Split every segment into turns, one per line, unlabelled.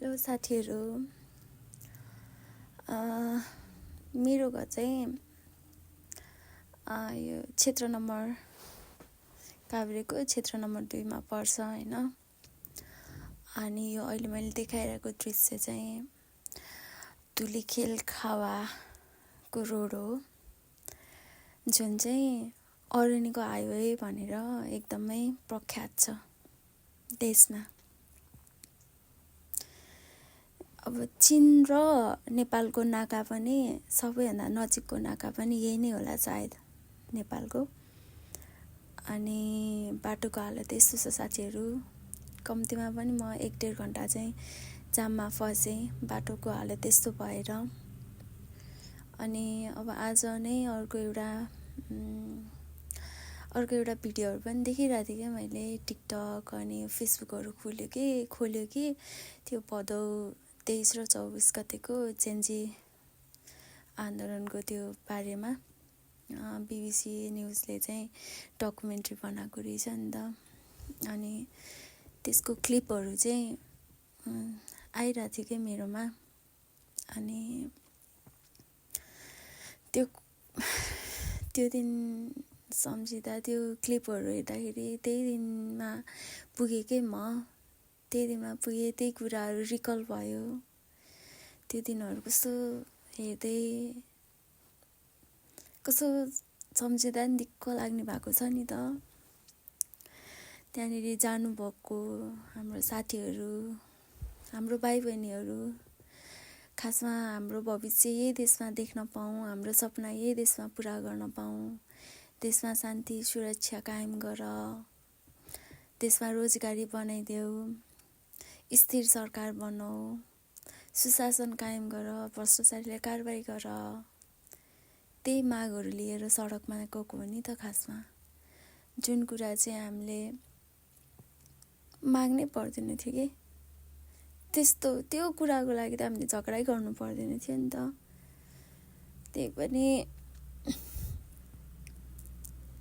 Hello साथीहरू। मेरो घर चाहिँ यो क्षेत्र नम्बर काभ्रेको क्षेत्र नम्बर 2 मा पर्छ हैन। अनि यो अहिले मैले देखाइरहेको दृश्य चाहिँ धुलीखेल खावाको रोड हो, जुन चाहिँ अरनिको हाइवे भनेर एकदमै प्रख्यात छ देशमा। अब चीन र नेपालको नाका पनि सबैभन्दा नजिकको नाका पनि यही नै होला सायद, नेपालको। अनि बाटोको हालत यस्तो छ साथीहरू, कम्तीमा पनि म 1-1.5 घन्टा चाहिँ जाममा फसेँ बाटोको हालत यस्तो भएर। अनि अब आज नै अर्को एउटा भिडियोहरू पनि देखिरहेको थिएँ क्या मैले, टिकटक अनि फेसबुकहरू खोल्यो कि त्यो भदौ 23 र 24 गतेको जेन्जी आन्दोलनको त्यो बारेमा BBC न्युजले चाहिँ डकुमेन्ट्री बनाएको रहेछ नि त। अनि त्यसको क्लिपहरू चाहिँ आइरहेको थियो क्या मेरोमा। अनि त्यो दिन सम्झिँदा, त्यो क्लिपहरू हेर्दाखेरि त्यही दिनमा पुगेकै म, त्यही दिनमा पुगेँ, त्यही कुराहरू रिकल भयो। त्यो दिनहरू कस्तो हेर्दै कस्तो सम्झिँदा नि दिक्क लाग्ने भएको छ नि त। त्यहाँनिर जानुभएको हाम्रो साथीहरू, हाम्रो भाइ बहिनीहरू, खासमा हाम्रो भविष्य यही देशमा देख्न पाऊँ, हाम्रो सपना यही देशमा पुरा गर्न पाऊँ, देशमा शान्ति सुरक्षा कायम गर, देशमा रोजगारी बनाइदेऊ, स्थिर सरकार बनाऊ, सुशासन कायम गर, भ्रष्टाचारीलाई कारबाही गर, त्यही मागहरू लिएर सडकमा गएको हो नि त खासमा। जुन कुरा चाहिँ हामीले माग्नै पर्दैन थियो कि, त्यो कुराको लागि त हामीले झगडै गर्नु पर्दैन थियो नि त।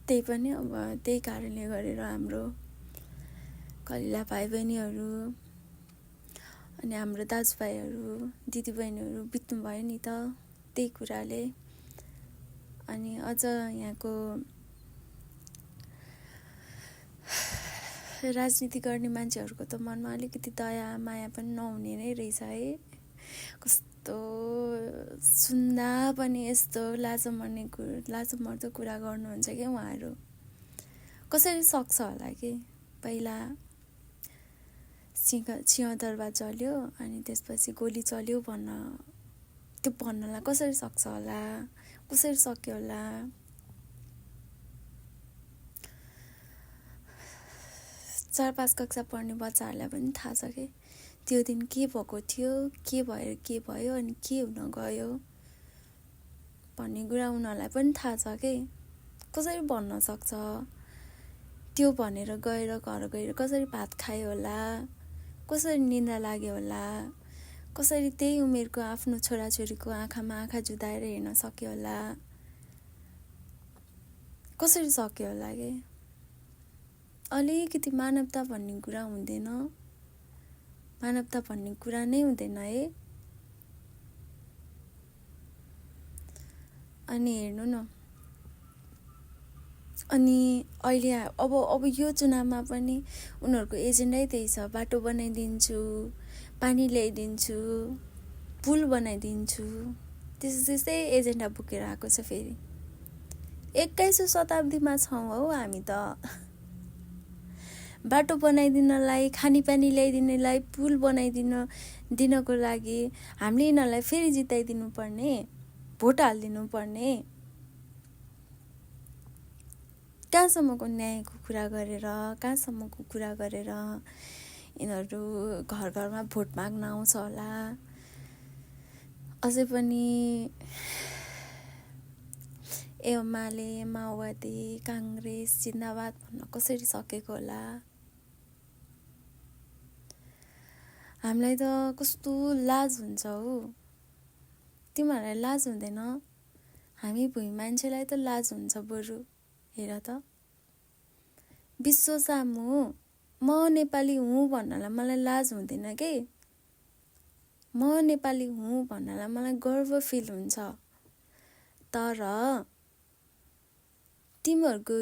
त्यही पनि अब त्यही कारणले गरेर हाम्रो कलिला भाइ बहिनीहरू अनि हाम्रो दाजुभाइहरू दिदीबहिनीहरू बित्नु भयो नि त त्यही कुराले। अनि अझ यहाँको राजनीति गर्ने मान्छेहरूको त मनमा अलिकति दया माया पनि नहुने नै रहेछ है। कस्तो सुन्दा पनि यस्तो लाजमर्दो कुरा गर्नुहुन्छ क्या उहाँहरू। कसरी सक्छ होला कि? पहिला सिंहदरबार चल्यो अनि त्यसपछि गोली चल्यो भन्नलाई कसरी सक्छ होला, कसरी सक्यो होला? चार 5 कक्षा पढ्ने बच्चाहरूलाई पनि थाहा छ कि त्यो दिन के भएको थियो, के भएर के भयो अनि के हुन गयो भन्ने कुरा उनीहरूलाई पनि थाहा छ कि। कसरी भन्न सक्छ? त्यो भनेर घर गएर कसरी भात खायो होला, कसरी निन्द्रा लाग्यो होला, कसरी त्यही उमेरको आफ्नो छोराछोरीको आँखामा आँखा जुदाएर हेर्न सक्यो होला, कसरी सक्यो होला के? अलिकति मानवता भन्ने कुरा हुँदैन, मानवता भन्ने कुरा नै हुँदैन है। अनि हेर्नु न, अनि अहिले अब यो चुनावमा पनि उनीहरूको एजेन्डै त्यही छ, बाटो बनाइदिन्छु, पानी ल्याइदिन्छु, पुल बनाइदिन्छु, त्यस्तै एजेन्डा बोकेर आएको छ। फेरि 21औं शताब्दीमा छौँ हौ हामी त। बाटो बनाइदिनलाई, खानेपानी ल्याइदिनलाई, पुल दिनको लागि हामीले यिनीहरूलाई फेरि जिताइदिनु पर्ने, भोट हालिदिनु पर्ने। कहाँसम्मको न्यायको कुरा गरेर यिनीहरू घर घरमा भोट माग्न आउँछ होला? अझै पनि एमाले, माओवादी, काङ्ग्रेस जिन्दाबाद भन्न कसरी सकेको होला? हामीलाई त कस्तो लाज हुन्छ हौ। तिमीहरूलाई लाज हुँदैन? हामी भुइँ मान्छेलाई त लाज हुन्छ बरु। हेर त, विश्व सामु म नेपाली हुँ भन्नलाई मलाई लाज हुँदैन के? म नेपाली हुँ भन्नलाई मलाई गर्व फिल हुन्छ। तर तिमीहरूको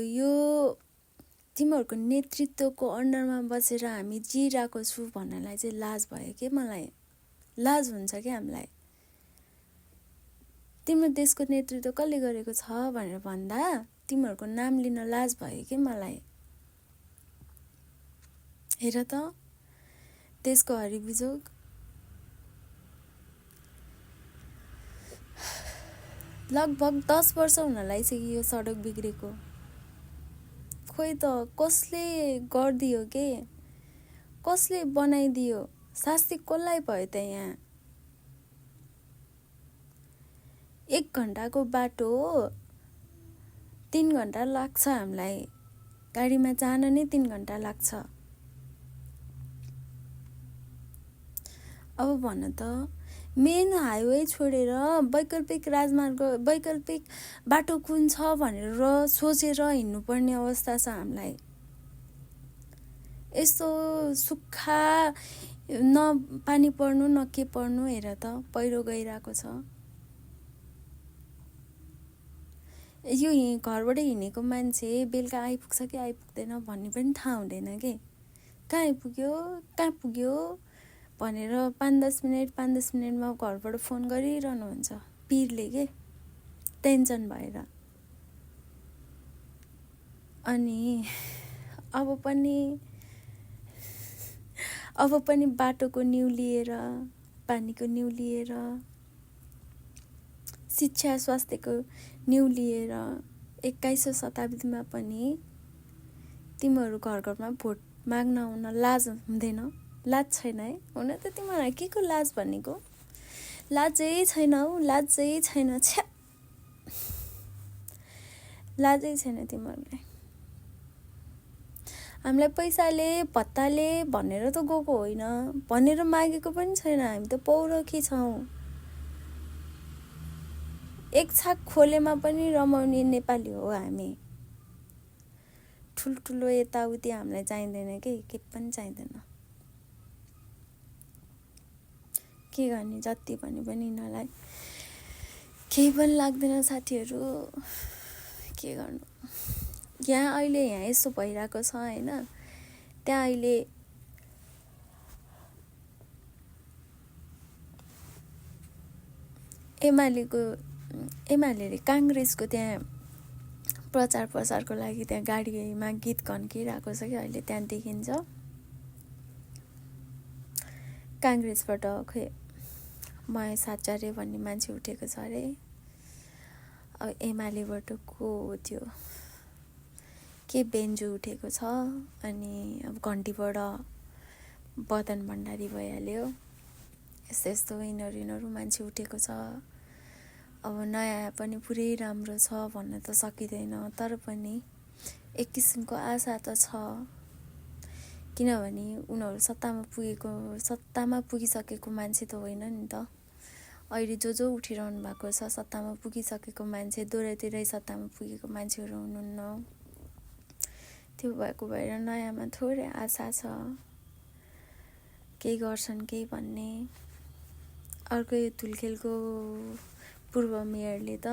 नेतृत्वको अन्डरमा बसेर हामी जिरहेको छु भन्नलाई चाहिँ लाज भयो के मलाई। लाज हुन्छ क्या हामीलाई। तिम्रो देशको नेतृत्व कसले गरेको छ भनेर भन्दा तिमीहरूको नाम लिन लाज भयो कि मलाई। हेर त देशको हरिबिजोग। लगभग 10 वर्ष हुन लागिसक्यो यो सडक बिग्रेको। खोइ त कसले गरिदियो के, कसले बनाइदियो, शास्ति कसलाई भयो त यहाँ। 1 घन्टाको बाटो 3 घन्टा लाग्छ हामीलाई, गाडीमा जान नै 3 घन्टा लाग्छ। अब भन त मेन हाइवे छोडेर वैकल्पिक बाटो कुन छ भनेर सोचेर हिँड्नुपर्ने अवस्था छ हामीलाई। यस्तो सुक्खा न पानी पर्नु न के पर्नु, हेर त पहिरो गइरहेको छ। यो घरबाट हिँडेको मान्छे बेलुका आइपुग्छ कि आइपुग्दैन भन्ने पनि थाहा हुँदैन के। कहाँ आइपुग्यो कहाँ पुग्यो भनेर 5-10 मिनटमा घरबाट फोन गरिरहनुहुन्छ पिरले के, टेन्सन भएर। अनि अब पनि बाटोको न्यू लिएर, पानीको न्यू लिएर, शिक्षा स्वास्थ्यको न्यू लिएर 21औं शताब्दीमा पनि तिमीहरू घर घरमा भोट माग्न आउन लाज हुँदैन? लाज छैन है? हुन त तिमीहरूलाई के को लाज भनेको? लाजै छैन हौ, लाजै छैन। छ्या, लाजै छैन तिमीहरूलाई। हामीलाई पैसाले भत्ताले भनेर त गएको होइन, भनेर मागेको पनि छैन। हामी त पौरखी छौँ। एक छाक खोलेमा पनि रमाउने नेपाली हो हामी। ठुल्ठुलो यताउति हामीलाई चाहिँदैन के पनि चाहिँदैन। के गर्ने, जति भने पनि यिनीहरूलाई केही पनि लाग्दैन साथीहरू। के गर्नु, यहाँ यस्तो भइरहेको छ होइन। त्यहाँ अहिले एमाले काङ्ग्रेसको त्यहाँ प्रचार प्रसारको लागि त्यहाँ गाडीमा गीत घन्किरहेको छ कि अहिले त्यहाँ देखिन्छ। काङ्ग्रेसबाट खै महेश आचार्य भन्ने मान्छे उठेको छ अरे। अब एमालेबाट को हो त्यो के बेन्जु उठेको छ। अनि अब घन्टीबाट बदन भण्डारी भइहाल्यो। यस्तो यिनीहरू मान्छे उठेको छ। अब नयाँ पनि पुरै राम्रो छ भन्न त सकिँदैन, तर पनि एक किसिमको आशा त छ। किनभने उनीहरू सत्तामा पुगिसकेको मान्छे त होइन नि त। अहिले जो उठिरहनु भएको छ सत्तामा पुगिसकेको मान्छे, दोहोऱ्यातिरै सत्तामा पुगेको मान्छेहरू हुनुहुन्न। त्यो भएको भएर नयाँमा थोरै आशा छ, केही गर्छन् केही भन्ने। अर्को यो धुलखेलको पूर्व मेयरले त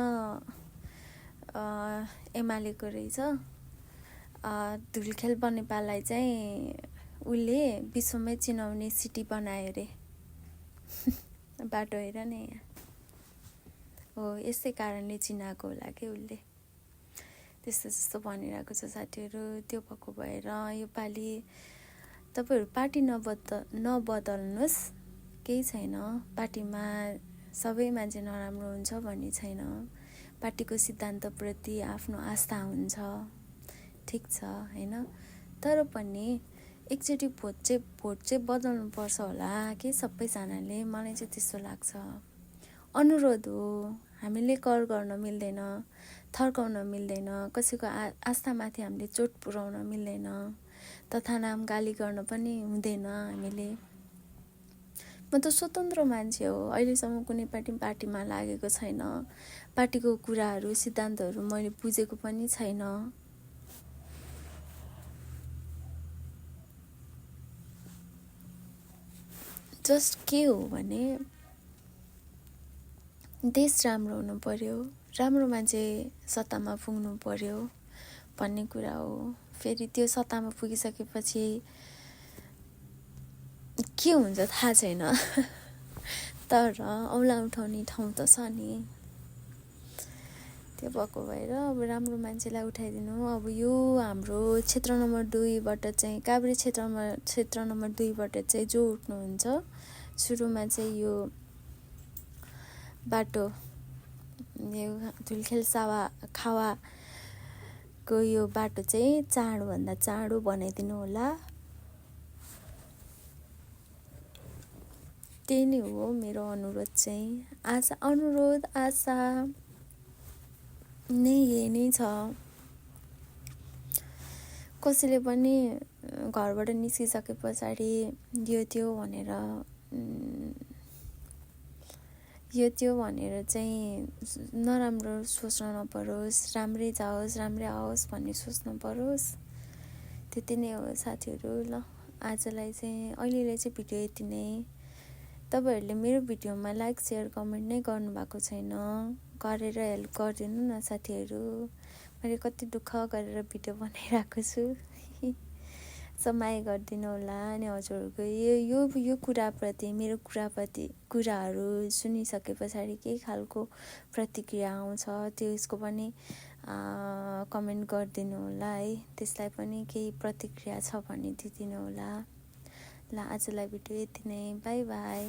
एमालेको रहेछ। धुलखेल बनेपालाई चाहिँ उसले विश्वमै चिनाउने सिटी बनायो अरे। बाटो हेर न यहाँ हो, यसै कारणले चिनाएको होला कि उसले। त्यस्तो भनिरहेको छ साथीहरू। त्यो भएको भएर योपालि तपाईँहरू पार्टी नबदल्नुहोस्, केही छैन। पार्टीमा सबै मान्छे नराम्रो हुन्छ भन्ने छैन। पार्टीको सिद्धान्तप्रति आफ्नो आस्था हुन्छ, ठिक छ होइन। तर पनि एकचोटि भोट चाहिँ बदल्नु पर्छ होला कि सबैजनाले, मलाई चाहिँ त्यस्तो लाग्छ। अनुरोध हो, हामीले कर गर्न मिल्दैन, थर्काउन मिल्दैन, कसैको आस्थामाथि हामीले चोट पुर्याउन मिल्दैन, तथा नाम गाली गर्न पनि हुँदैन हामीले। म त स्वतन्त्र मान्छे हो, अहिलेसम्म कुनै पार्टीमा लागेको छैन। पार्टीको कुराहरू सिद्धान्तहरू मैले बुझेको पनि छैन। जस्ट के हो भने देश राम्रो हुनु पर्यो, राम्रो मान्छे सत्तामा पुग्नु पर्यो भन्ने कुरा हो। फेरि त्यो सत्तामा पुगिसकेपछि के हुन्छ थाहा छैन तर औँला उठाउने ठाउँ त छ नि। त्यो भएको भएर अब राम्रो मान्छेलाई उठाइदिनु। अब यो हाम्रो क्षेत्र नम्बर 2बाट चाहिँ काभ्रे क्षेत्र नम्बर 2बाट चाहिँ जो उठ्नुहुन्छ सुरुमा चाहिँ यो बाटो यो धुलखेल खावाको यो बाटो चाहिँ चाँडोभन्दा चाँडो बनाइदिनु होला। त्यही नै हो मेरो अनुरोध चाहिँ। आशा नै यही नै छ। कसैले पनि घरबाट निस्किसके पछाडि यो त्यो भनेर चाहिँ नराम्रो सोच्न नपरोस्, राम्रै जाओस् राम्रै आओस् भन्ने सोच्नु परोस्। त्यति नै हो साथीहरू। ल आजलाई चाहिँ अहिलेलाई चाहिँ भिडियो यति नै। तपाईहरूले मेरो भिडियोमा लाइक सेयर कमेन्ट नै गर्नुभएको छैन, गरेर हेल्प गरिदिनु न साथीहरू। मैले कति दुःख गरेर भिडियो बनाइरहेको छु समाया गरिदिनु होला। अनि हजुरहरूको यो कुराप्रति मेरो कुराहरू सुनिसके पछाडि के खालको प्रतिक्रिया आउँछ त्यसको पनि कमेन्ट गरिदिनु होला है। त्यसलाई पनि केही प्रतिक्रिया छ भने दिदिनु होला। ल आजलाई भिडियो यति नै। By by.